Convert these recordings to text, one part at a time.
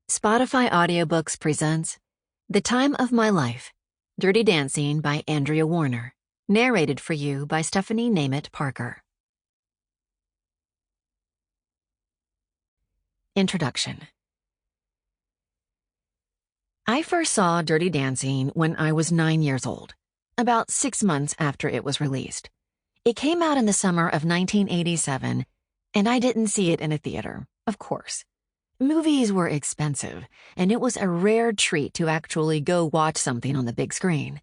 Spotify Audiobooks presents The Time of My Life, Dirty Dancing by Andrea Warner, narrated for you by Stephanie Németh Parker. Introduction. I first saw Dirty Dancing when I was 9 years old, about 6 months after it was released. It came out in the summer of 1987, and I didn't see it in a theater, of course. Movies were expensive, and it was a rare treat to actually go watch something on the big screen.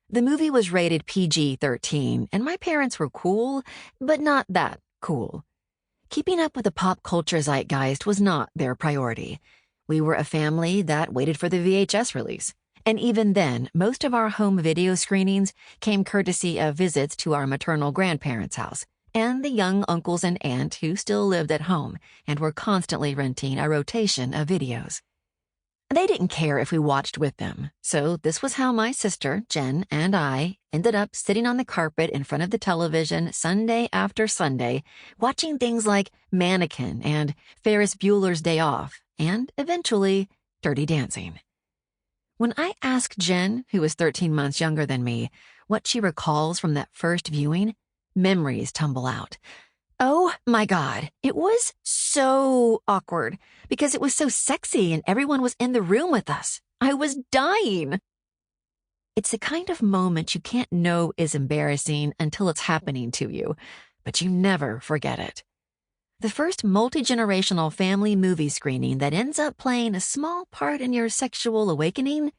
The movie was rated PG-13, and my parents were cool, but not that cool. Keeping up with the pop culture zeitgeist was not their priority. We were a family that waited for the VHS release, and even then, most of our home video screenings came courtesy of visits to our maternal grandparents' house and the young uncles and aunt who still lived at home and were constantly renting a rotation of videos. They didn't care if we watched with them, so this was how my sister, Jen, and I ended up sitting on the carpet in front of the television Sunday after Sunday, watching things like Mannequin and Ferris Bueller's Day Off, and eventually Dirty Dancing. When I asked Jen, who was 13 months younger than me, what she recalls from that first viewing, memories tumble out. Oh my God, it was so awkward because it was so sexy and everyone was in the room with us. I was dying. It's the kind of moment you can't know is embarrassing until it's happening to you, but you never forget it. The first multi-generational family movie screening that ends up playing a small part in your sexual awakening,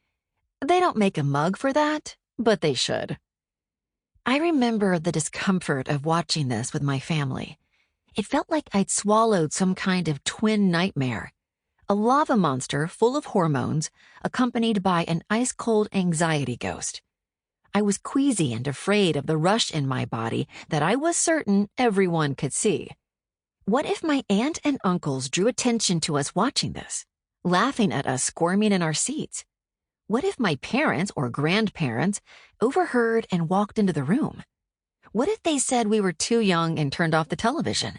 they don't make a mug for that, but they should. I remember the discomfort of watching this with my family. It felt like I'd swallowed some kind of twin nightmare. A lava monster full of hormones, accompanied by an ice-cold anxiety ghost. I was queasy and afraid of the rush in my body that I was certain everyone could see. What if my aunt and uncles drew attention to us watching this, laughing at us squirming in our seats? What if my parents or grandparents overheard and walked into the room? What if they said we were too young and turned off the television?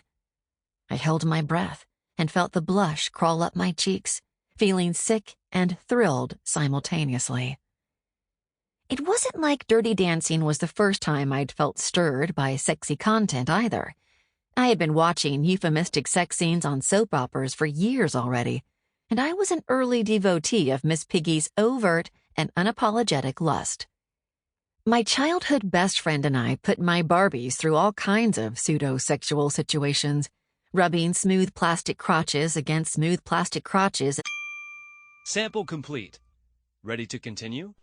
I held my breath and felt the blush crawl up my cheeks, feeling sick and thrilled simultaneously. It wasn't like Dirty Dancing was the first time I'd felt stirred by sexy content either. I had been watching euphemistic sex scenes on soap operas for years already, and I was an early devotee of Miss Piggy's overt and unapologetic lust. My childhood best friend and I put my Barbies through all kinds of pseudo-sexual situations, rubbing smooth plastic crotches against smooth plastic crotches. Sample complete. Ready to continue?